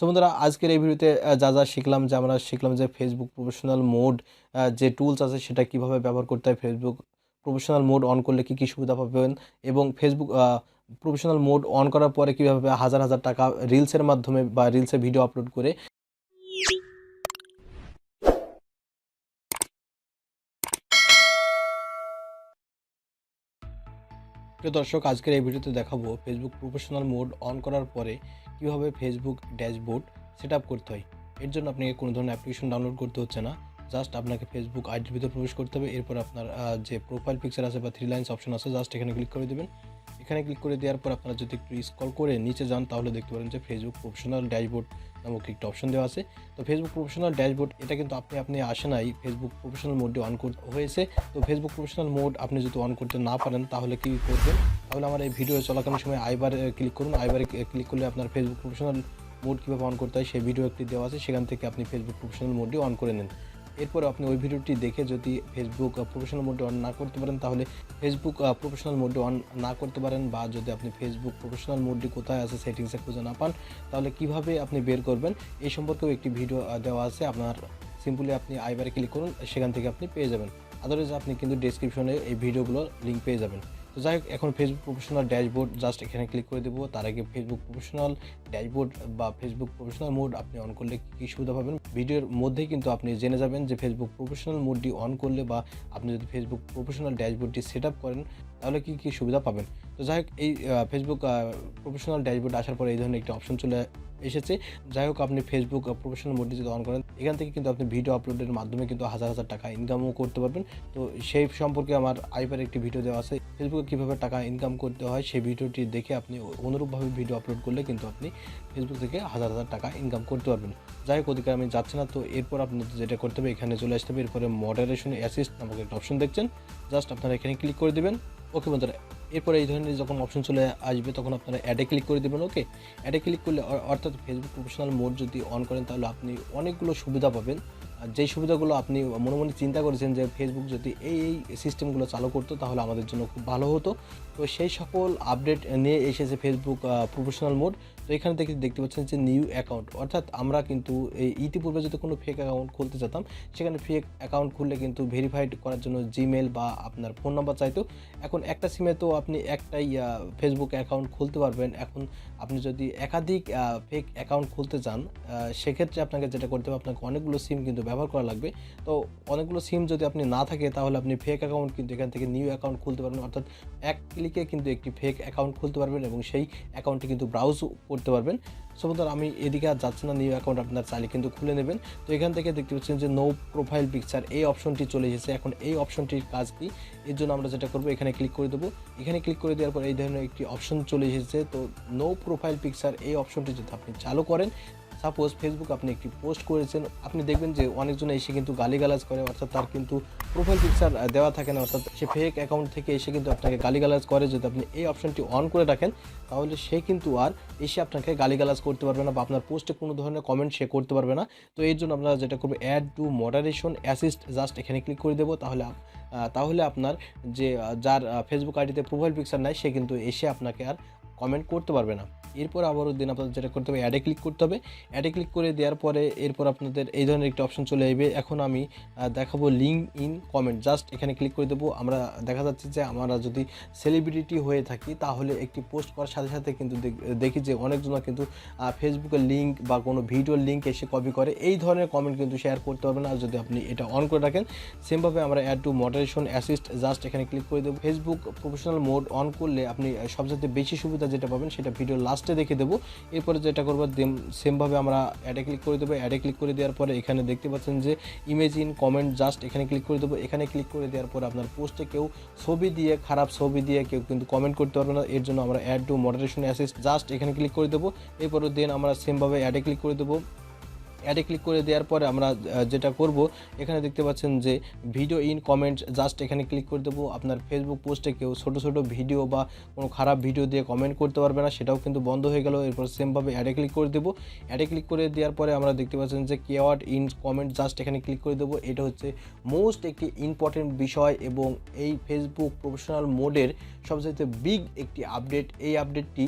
So বন্ধুরা আজকের এই ভিডিওতে যা শিখলাম যে ফেসবুক প্রফেশনাল মোড যে টুলস আছে সেটা কিভাবে ব্যবহার করতে হয়, ফেসবুক প্রফেশনাল মোড অন করলে কি সুবিধা পাবেন এবং ফেসবুক প্রফেশনাল মোড অন করার পরে কিভাবে হাজার হাজার টাকা রিলসের মাধ্যমে বা রিলসে ভিডিও আপলোড করে। প্রিয় দর্শক, আজকের এই ভিডিওতে দেখাবো ফেসবুক প্রফেশনাল মোড অন করার পরে কিভাবে ফেসবুক ড্যাশবোর্ড সেট আপ করতে হয়। এর জন্য আপনাকে কোনো ধরনের অ্যাপ্লিকেশন ডাউনলোড করতে হচ্ছে না, জাস্ট আপনাকে ফেসবুক আইডির ভিতরে প্রবেশ করতে হবে। এরপর আপনার যে প্রোফাইল পিকচার আছে বা 3 লাইন্স অপশন আছে, জাস্ট এখানে ক্লিক করে দেবেন। এখানে ক্লিক করে দেওয়ার পর আপনারা যদি একটু স্ক্রল করে নিচে যান তাহলে দেখতে পারেন যে ফেসবুক প্রফেশনাল ড্যাশবোর্ড নামক একটা অপশন দেওয়া আছে। তো ফেসবুক প্রফেশনাল ড্যাশবোর্ড এটা কিন্তু আপনি আসে নাই, ফেসবুক প্রফেশনাল মোডটি অন করতে হয়েছে। তো ফেসবুক প্রফেশনাল মোড আপনি যদি অন করতে না পারেন তাহলে কি করবেন, তাহলে আমার এই ভিডিও চলাকালীন সময় আইবারে ক্লিক করুন। আইবারে ক্লিক করলে আপনার ফেসবুক প্রফেশনাল মোড কীভাবে অন করতে হয় সেই ভিডিও একটি দেওয়া আছে, সেখান থেকে আপনি ফেসবুক প্রফেশনাল মোডটি অন করে নেন। এরপর আপনি ওই ভিডিওটি দেখে যদি ফেসবুক প্রফেশনাল মোডে অন না করতে পারেন তাহলে ফেসবুক প্রফেশনাল মোডে অন না করতে পারেন, বা যদি আপনি ফেসবুক প্রফেশনাল মোডটি কোথায় আছে সেটিংসে খুঁজে না পান তাহলে কিভাবে আপনি বের করবেন এই সম্পর্কেও একটি ভিডিও দেওয়া আছে। আপনার সিম্পলি আপনি আইবারে ক্লিক করুন, সেখান থেকে আপনি পেয়ে যাবেন। আদারওয়াইজ আপনি কিন্তু ডেসক্রিপশনে এই ভিডিওগুলোর লিঙ্ক পেয়ে যাবেন। তো যাই হোক, এখন ফেসবুক প্রফেশনাল ড্যাশবোর্ড জাস্ট এখানে ক্লিক করে দেবো। তার আগে ফেসবুক প্রফেশনাল ড্যাশবোর্ড বা ফেসবুক প্রফেশনাল মোড আপনি অন করলে কী সুবিধা পাবেন ভিডিওর মধ্যেই কিন্তু আপনি জেনে যাবেন যে ফেসবুক প্রফেশনাল মোডটি অন করলে বা আপনি যদি ফেসবুক প্রফেশনাল ড্যাশবোর্ডটি সেট আপ করেন তাহলে কী সুবিধা পাবেন। তো যাই হোক, এই ফেসবুক প্রফেশনাল ড্যাশবোর্ড আসার পরে এই ধরনের একটি অপশন চলে এসেছে। যাই হোক, আপনি ফেসবুক প্রফেশনাল মোডটি যদি অন করেন এখান থেকে কিন্তু আপনি ভিডিও আপলোডের মাধ্যমে কিন্তু হাজার হাজার টাকা ইনকামও করতে পারবেন। তো সেই সম্পর্কে আমার আইবারে একটি ভিডিও দেওয়া আছে, ফেসবুকে কীভাবে টাকা ইনকাম করতে হয় সেই ভিডিওটি দেখে আপনি অনুরূপভাবে ভিডিও আপলোড করলে কিন্তু আপনি ফেসবুক থেকে হাজার হাজার টাকা ইনকাম করতে পারবেন। যাই হোক, ওদিকে আমি যাচ্ছি না। তো এরপর আপনাদের যেটা করতে হবে, এখানে চলে আসতে হবে। এরপরে মডারেশন অ্যাসিস্ট নামক একটা অপশন দেখছেন, জাস্ট আপনারা এখানে ক্লিক করে দেবেন। ওকে বন্ধুরা, এরপরে এই ধরনের যখন অপশন চলে আসবে তখন আপনারা অ্যাডে ক্লিক করে দেবেন। ওকে, অ্যাডে ক্লিক করলে অর্থাৎ ফেসবুক প্রফেশনাল মোড যদি অন করেন তাহলে আপনি অনেকগুলো সুবিধা পাবেন। আর যেই সুবিধাগুলো আপনি মনে মনে চিন্তা করেছেন যে ফেসবুক যদি এই সিস্টেমগুলো চালু করতো তাহলে আমাদের জন্য খুব ভালো হতো, তো সেই সকল আপডেট নিয়ে এসেছে ফেসবুক প্রফেশনাল মোড। তো এখান থেকে দেখতে পাচ্ছেন যে নিউ অ্যাকাউন্ট, অর্থাৎ আমরা কিন্তু এই ইতিপূর্বে যদি কোনো ফেক অ্যাকাউন্ট খুলতে চাতাম সেখানে ফেক অ্যাকাউন্ট খুললে কিন্তু ভেরিফাইড করার জন্য জিমেল বা আপনার ফোন নাম্বার চাইতো। এখন একটা সিমে তো আপনি একটাই ফেসবুক অ্যাকাউন্ট খুলতে পারবেন। এখন আপনি যদি একাধিক ফেক অ্যাকাউন্ট খুলতে চান সেক্ষেত্রে আপনাকে যেটা করতে হবে, আপনাকে অনেকগুলো সিম কিন্তু ব্যবহার করা লাগবে। তো অনেকগুলো সিম যদি আপনি না থাকে তাহলে আপনি ফেক অ্যাকাউন্ট কিন্তু এখান থেকে নিউ অ্যাকাউন্ট খুলতে পারবেন, অর্থাৎ এক ক্লিকে কিন্তু একটি ফেক অ্যাকাউন্ট খুলতে পারবেন এবং সেই অ্যাকাউন্টটি কিন্তু ব্রাউজ করতে পারবেন। সো বন্ধুরা, আমি এদিকে আর যাচ্ছি না, নিউ অ্যাকাউন্ট আপনার চাইলে কিন্তু খুলে নেবেন। তো এখান থেকে দেখতে পাচ্ছেন যে নো প্রোফাইল পিকচার এই অপশনটি চলে এসেছে। এখন এই অপশনটির কাজ কি, এর জন্য আমরা যেটা করবো এখানে ক্লিক করে দেবো। এখানে ক্লিক করে দেওয়ার পর এই ধরনের একটি অপশন চলে এসেছে। তো নো প্রোফাইল পিকচার এই অপশনটি যদি আপনি চালু করেন, সাপোজ ফেসবুক আপনি একটি পোস্ট করেছেন, আপনি দেখবেন যে অনেকজন এসে কিন্তু গালিগালাজ করে, অর্থাৎ তার কিন্তু প্রোফাইল পিকচার দেওয়া থাকে না, অর্থাৎ সে ফেক অ্যাকাউন্ট থেকে এসে কিন্তু আপনাকে গালিগালাজ করে। যদি আপনি এই অপশনটি অন করে রাখেন তাহলে সে কিন্তু আর এসে আপনাকে গালিগালাজ করতে পারবে না বা আপনার পোস্টে কোনো ধরনের কমেন্ট সে করতে পারবে না। তো এর জন্য আমরা যেটা করবো, add to moderation assist, just এখানে ক্লিক করে দেবো। তাহলে আপনার যে যার ফেসবুক আইডিতে প্রোফাইল পিকচার নাই সে কিন্তু এসে আপনাকে আর কমেন্ট করতে পারবে না। এরপর আবারও দিন আপনাদের যেটা করতে হবে, অ্যাডে ক্লিক করতে হবে। অ্যাডে ক্লিক করে দেওয়ার পরে এরপর আপনাদের এই ধরনের একটি অপশন চলে আসবে। এখন আমি দেখাবো লিঙ্ক ইন কমেন্ট, জাস্ট এখানে ক্লিক করে দেবো। আমরা দেখা যাচ্ছে যে আমরা যদি সেলিব্রিটি হয়ে থাকি তাহলে একটি পোস্ট করার সাথে সাথে কিন্তু দেখি যে অনেকজন কিন্তু ফেসবুকের লিঙ্ক বা কোনো ভিডিওর লিঙ্ক এসে কপি করে, এই ধরনের কমেন্ট কিন্তু শেয়ার করতে পারবেন। আর যদি আপনি এটা অন করে রাখেন, সেমভাবে আমরা add to moderation assist, just এখানে ক্লিক করে দেবো। ফেসবুক প্রফেশনাল মোড অন করলে আপনি সবচেয়ে বেশি সুবিধা যেটা পাবেন সেটা ভিডিও লাস্টে দেখে দেবো। এরপরে যেটা করবো সেমভাবে আমরা অ্যাডে ক্লিক করে দেবো। অ্যাডে ক্লিক করে দেওয়ার পরে এখানে দেখতে পাচ্ছেন যে ইমেজ ইন কমেন্ট, জাস্ট এখানে ক্লিক করে দেবো। এখানে ক্লিক করে দেওয়ার পরে আপনার পোস্টে কেউ ছবি দিয়ে, খারাপ ছবি দিয়ে কেউ কিন্তু কমেন্ট করতে পারবে না। এর জন্য আমরা add to moderation assist, just এখানে ক্লিক করে দেবো। এরপরে দেন আমরা সেমভাবে অ্যাডে ক্লিক করে দেবো। অ্যাডে ক্লিক করে দেওয়ার পরে আমরা যেটা করব, এখানে দেখতে পাচ্ছেন যে ভিডিও ইন কমেন্ট, জাস্ট এখানে ক্লিক করে দেবো। আপনার ফেসবুক পোস্টে কেউ ছোটো ছোটো ভিডিও বা কোনো খারাপ ভিডিও দিয়ে কমেন্ট করতে পারবে না, সেটাও কিন্তু বন্ধ হয়ে গেল। এরপর সেমভাবে অ্যাডে ক্লিক করে দেবো। অ্যাডে ক্লিক করে দেওয়ার পরে আমরা দেখতে পাচ্ছেন যে কিওয়ার্ড ইন কমেন্ট, জাস্ট এখানে ক্লিক করে দেবো। এটা হচ্ছে মোস্ট একটি ইম্পর্টেন্ট বিষয় এবং এই ফেসবুক প্রফেশনাল মোডের সবচেয়ে বিগ একটি আপডেট। এই আপডেটটি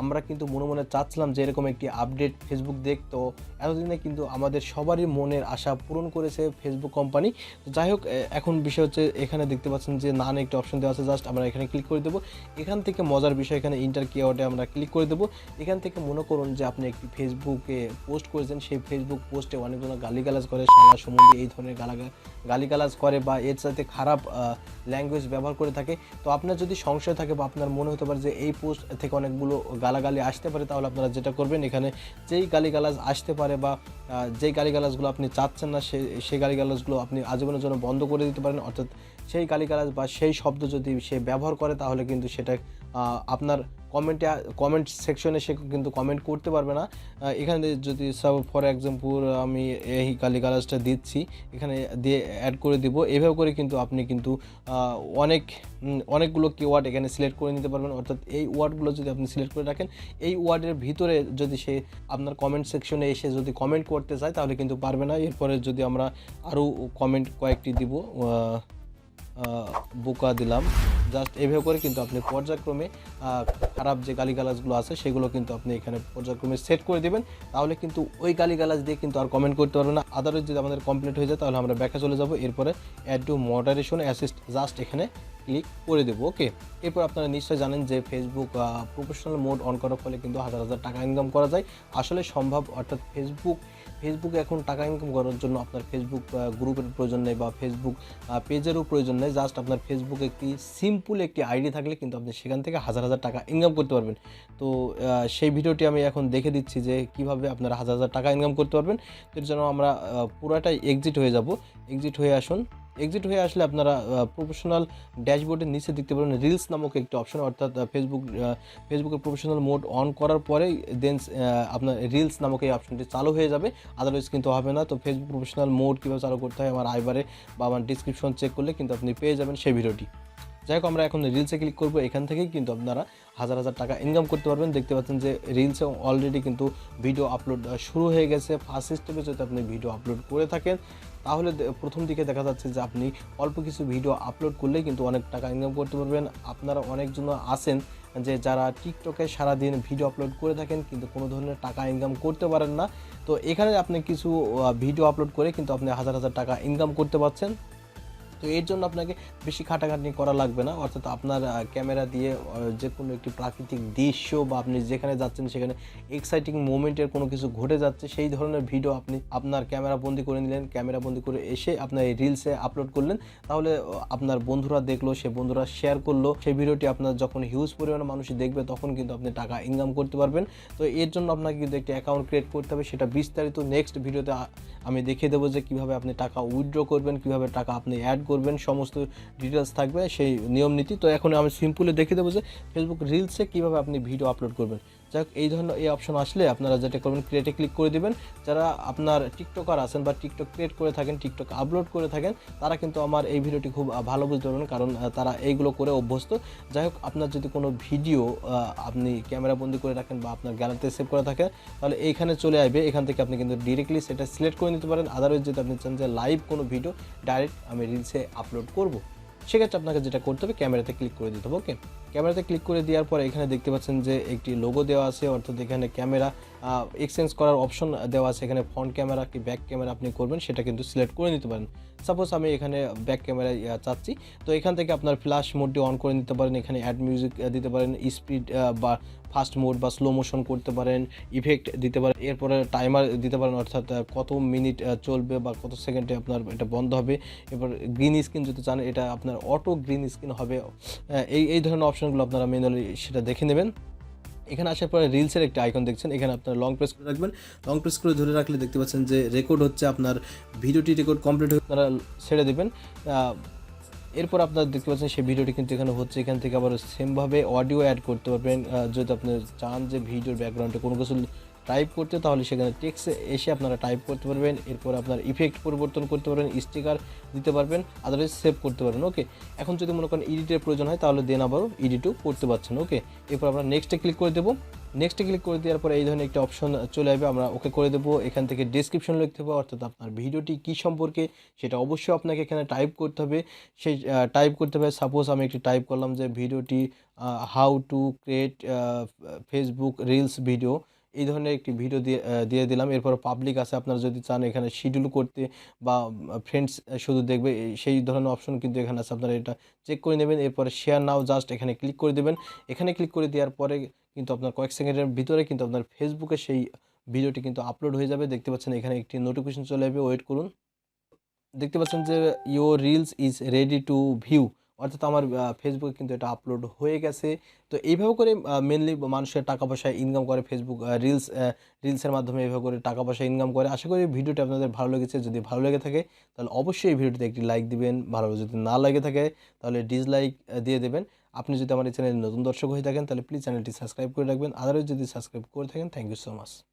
আমরা কিন্তু মনে মনে চাচ্ছিলাম যে এরকম একটি আপডেট ফেসবুক দেখতো। এতদিনে কিন্তু আমাদের সবারই মনের আশা পূরণ করেছে ফেসবুক কোম্পানি। তো যাই হোক, এখন বিষয় হচ্ছে এখানে দেখতে পাচ্ছেন যে নান একটি অপশন দেওয়া আছে, জাস্ট আমরা এখানে ক্লিক করে দেবো। এখান থেকে মজার বিষয়, এখানে ইন্টার কিওয়ার্ডে আমরা ক্লিক করে দেবো। এখান থেকে মনে করুন যে আপনি একটি ফেসবুকে পোস্ট করেছেন, সেই ফেসবুক পোস্টে অনেকগুলো গালিগালাজ করে, শালা সমুদ্রে এই ধরনের গালিগালাজ করে বা এর সাথে খারাপ ল্যাঙ্গুয়েজ ব্যবহার করে থাকে। তো আপনার যদি সংশয় থাকে বা আপনার মনে হতে পারে যে এই পোস্ট থেকে অনেকগুলো গালাগালি আসতে পারে, তাহলে আপনারা যেটা করবেন, এখানে যেই গালিগালাজ আসতে পারে বা যেই গালিগালাজগুলো আপনি চাচ্ছেন না, সেই গালিগালাজগুলো আপনি আজীবনের জন্য বন্ধ করে দিতে পারেন। অর্থাৎ সেই গালিগালাজ বা সেই শব্দ যদি সে ব্যবহার করে, তাহলে কিন্তু সেটা আপনার কমেন্ট সেকশনে সে কিন্তু কমেন্ট করতে পারবে না। এখানে যদি ফর এক্সাম্পল আমি এই গালিগালাজটা দিচ্ছি, এখানে দিয়ে অ্যাড করে দিব। এভাবে করে কিন্তু আপনি কিন্তু অনেকগুলো কিওয়ার্ড এখানে সিলেক্ট করে নিতে পারবেন। অর্থাৎ এই ওয়ার্ডগুলো যদি আপনি সিলেক্ট করে রাখেন, এই ওয়ার্ডের ভিতরে যদি সে আপনার কমেন্ট সেকশনে এসে যদি কমেন্ট করতে চায়, তাহলে কিন্তু পারবে না। এরপরে যদি আমরা আরও কমেন্ট কয়েকটি দিব, বোকা দিলাম, জাস্ট এইভাবে করে কিন্তু আপনি পর্যায়ক্রমে খারাপ যে গালিগালাজগুলো আছে সেগুলো কিন্তু আপনি এখানে পর্যায়ক্রমে সেট করে দেবেন। তাহলে কিন্তু ওই গালিগালাজ দিয়ে কিন্তু আর কমেন্ট করতে পারবে না। আদারওয়াইজ যদি আমাদের কমপ্লিট হয়ে যায়, তাহলে আমরা ব্যাকে চলে যাব। এরপরে add to moderation assist, just এখানে ক্লিক করে দেবো। ওকে, এরপর আপনারা নিশ্চয়ই জানেন যে ফেসবুক প্রফেশনাল মোড অন করার ফলে কিন্তু হাজার হাজার টাকা ইনকাম করা যায়। আসলে সম্ভব। অর্থাৎ ফেসবুকে এখন টাকা ইনকাম করার জন্য আপনার ফেসবুক গ্রুপের প্রয়োজন নেই বা ফেসবুক পেজেরও প্রয়োজন নেই। জাস্ট আপনার ফেসবুকে একটি সিম্পল একটি আইডি থাকলে কিন্তু আপনি সেখান থেকে হাজার হাজার টাকা ইনকাম করতে পারবেন। তো সেই ভিডিওটি আমি এখন দেখে দিচ্ছি যে কিভাবে আপনারা হাজার হাজার টাকা ইনকাম করতে পারবেন। তো এর জন্য আমরা পুরাটাই এক্সিট হয়ে যাব। এক্সিট হয়ে আসুন। এক্সিট হয়ে আসলে আপনারা প্রফেশনাল ড্যাশবোর্ডের নিচে দেখতে পাবেন রিলস নামক একটি অপশন। অর্থাৎ ফেসবুকের প্রফেশনাল মোড অন করার পরে দেন আপনার রিলস নামক এই অপশনটি চালু হয়ে যাবে, আদারওয়াইজ কিন্তু হবে না। তো ফেসবুক প্রফেশনাল মোড কীভাবে চালু করতে হয় আমার আইবারে বা আমার ডিসক্রিপশন চেক করলে কিন্তু আপনি পেয়ে যাবেন সেই ভিডিওটি। যাই হোক, আমরা এখন রিলসে ক্লিক করব। এখান থেকেই কিন্তু আপনারা হাজার হাজার টাকা ইনকাম করতে পারবেন। দেখতে পাচ্ছেন যে রিলসে অলরেডি কিন্তু ভিডিও আপলোড শুরু হয়ে গেছে। ফার্স্ট স্টেপে যদি আপনি ভিডিও আপলোড করে থাকেন, তাহলে প্রথম দিকে দেখা যাচ্ছে যে আপনি অল্প কিছু ভিডিও আপলোড করলেই কিন্তু অনেক টাকা ইনকাম করতে পারবেন। আপনারা অনেকজন আছেন যে যারা টিকটকে সারাদিন ভিডিও আপলোড করে থাকেন কিন্তু কোনো ধরনের টাকা ইনকাম করতে পারেন না। তো এখানে আপনি কিছু ভিডিও আপলোড করে কিন্তু আপনি হাজার হাজার টাকা ইনকাম করতে পারছেন। তো এর জন্য আপনাকে বেশি খাটাখাটনি করা লাগবে না। অর্থাৎ আপনার ক্যামেরা দিয়ে যে কোনো একটি প্রাকৃতিক দৃশ্য বা আপনি যেখানে যাচ্ছেন সেখানে এক্সাইটিং মোমেন্টের কোনো কিছু ঘটে যাচ্ছে, সেই ধরনের ভিডিও আপনি আপনার ক্যামেরা বন্দি করে নিলেন। ক্যামেরা বন্দি করে এসে আপনার এই রিলসে আপলোড করলেন। তাহলে আপনার বন্ধুরা দেখলো, সে বন্ধুরা শেয়ার করলো, সেই ভিডিওটি আপনার যখন হিউজ পরিমাণে মানুষ দেখবে, তখন কিন্তু আপনি টাকা ইনকাম করতে পারবেন। তো এর জন্য আপনাকে কিন্তু একটি অ্যাকাউন্ট ক্রিয়েট করতে হবে। সেটা বিস্তারিত নেক্সট ভিডিওতে আমি দেখিয়ে দেবো যে কীভাবে আপনি টাকা উইথড্র করবেন, কীভাবে টাকা আপনি অ্যাড করবেন, সমস্ত ডিটেলস থাকবে সেই নিয়ম নীতি। তো এখন আমি সিম্পলি দেখিয়ে দেবো যে ফেসবুক রিলসে কীভাবে আপনি ভিডিও আপলোড করবেন। যাই হোক, এই ধরনের এই অপশন আসলে আপনারা যেটা করবেন, ক্রিয়েটে ক্লিক করে দেবেন। যারা আপনার টিকটকার আছেন বা টিকটক ক্রিয়েট করে থাকেন, টিকটক আপলোড করে থাকেন, তারা কিন্তু আমার এই ভিডিওটি খুব ভালো বুঝতে পারবেন, কারণ তারা এইগুলো করে অভ্যস্ত। যাই হোক, আপনার যদি কোনো ভিডিও আপনি ক্যামেরা বন্দি করে রাখেন বা আপনার গ্যালারিতে সেভ করে থাকেন, তাহলে এইখানে চলে আসবে। এখান থেকে আপনি কিন্তু ডিরেক্টলি সেটা সিলেক্ট করে নিতে পারেন। আদারওয়াইজ যদি আপনি চান যে লাইভ কোনো ভিডিও ডাইরেক্ট আমি রিলসে আপলোড করব, সেক্ষেত্রে আপনাকে যেটা করতে হবে, ক্যামেরাতে ক্লিক করে দিতে হবে। ওকে, ক্যামেরাতে ক্লিক করে দেওয়ার পরে এখানে দেখতে পাচ্ছেন যে একটি লোগো দেওয়া আছে। অর্থাৎ এখানে ক্যামেরা এক্সচেঞ্জ করার অপশন দেওয়া আছে। এখানে ফ্রন্ট ক্যামেরা কি ব্যাক ক্যামেরা আপনি করবেন সেটা কিন্তু সিলেক্ট করে নিতে পারেন। সাপোজ আমি এখানে ব্যাক ক্যামেরায় চাচ্ছি, তো এখান থেকে আপনার ফ্ল্যাশ মোডটি অন করে নিতে পারেন। এখানে অ্যাড মিউজিক দিতে পারেন, স্পিড বা ফাস্ট মোড বা স্লো মোশন করতে পারেন, ইফেক্ট দিতে পারেন, এরপরে টাইমার দিতে পারেন, অর্থাৎ কত মিনিট চলবে বা কত সেকেন্ডে আপনার এটা বন্ধ হবে। এবার গ্রিন স্ক্রিন যদি চান, এটা আপনার অটো গ্রিন স্ক্রিন হবে। এই ধরনের অপশনগুলো আপনারা ম্যানুয়ালি সেটা দেখে নেবেন। এখানে আসার পরে রিলসের একটা আইকন দেখছেন, এখানে আপনার লং প্রেস করে রাখবেন। লং প্রেস করে ধরে রাখলে দেখতে পাচ্ছেন যে রেকর্ড হচ্ছে, আপনার ভিডিওটি রেকর্ড কমপ্লিট হয়ে আপনারা ছেড়ে দেবেন। এরপর আপনারা দেখতে পাচ্ছেন সেই ভিডিওটি কিন্তু এখানে হচ্ছে। এখান থেকে আবার সেমভাবে অডিও অ্যাড করতে পারবেন। যদি আপনি চান যে ভিডিওর ব্যাকগ্রাউন্ডে কোনো কিছু টাইপ করতে, তাহলে সেখানে টেক্সটে এসে আপনারা টাইপ করতে পারবেন। এরপর আপনার ইফেক্ট পরিবর্তন করতে পারবেন, স্টিকার দিতে পারবেন, আদারওয়াইজ সেভ করতে পারবেন। ওকে, এখন যদি মনে করেন এডিটের প্রয়োজন হয়, তাহলে দেন আবারও এডিটও করতে পারছেন। ওকে, এরপর আমরা নেক্সটে ক্লিক করে দেবো। নেক্সটে ক্লিক করে দেওয়ার পরে এই ধরনের একটা অপশন চলে আসবে, আমরা ওকে করে দেবো। এখান থেকে ডেসক্রিপশন লিখতে হবে, অর্থাৎ আপনার ভিডিওটি কী সম্পর্কে সেটা অবশ্যই আপনাকে এখানে টাইপ করতে হবে। সেই টাইপ করতে হবে, সাপোজ আমি একটি টাইপ করলাম যে ভিডিওটি how to create Facebook reels video, এই ধরনের একটি ভিডিও দিয়ে দিলাম। এরপর পাবলিক আছে, আপনারা যদি চান এখানে শিডিউল করতে বা ফ্রেন্ডস শুধু দেখবে সেই ধরনের অপশন কিন্তু এখানে আছে, আপনারা এটা চেক করে নেবেন। এরপরে শেয়ার নাও জাস্ট এখানে ক্লিক করে দেবেন। এখানে ক্লিক করে দেওয়ার পরে কিন্তু আপনার কয়েক সেকেন্ডের ভিতরে কিন্তু আপনার ফেসবুকে সেই ভিডিওটি কিন্তু আপলোড হয়ে যাবে। দেখতে পাচ্ছেন এখানে একটি নোটিফিকেশন চলে আসবে, ওয়েট করুন। দেখতে পাচ্ছেন যে your reels is ready to view, অর্থাৎ আমার ফেসবুকে কিন্তু এটা আপলোড হয়ে গেছে। তো এইভাবে করে মেনলি মানুষের টাকা পয়সা ইনকাম করে ফেসবুক রিলসের মাধ্যমে, এইভাবে করে টাকা পয়সা ইনকাম করে। আশা করি ভিডিওটি আপনাদের ভালো লেগেছে। যদি ভালো লেগে থাকে তাহলে অবশ্যই এই ভিডিওটিতে একটি লাইক দিবেন, ভালো যদি না লেগে থাকে তাহলে ডিসলাইক দিয়ে দেবেন। আপনি যদি আমার এই চ্যানেলে নতুন দর্শক হয়ে থাকেন তাহলে প্লিজ চ্যানেলটি সাবস্ক্রাইব করে রাখবেন। আদারওয়াইজ যদি সাবস্ক্রাইব করে থাকেন, থ্যাংক ইউ সো মাচ।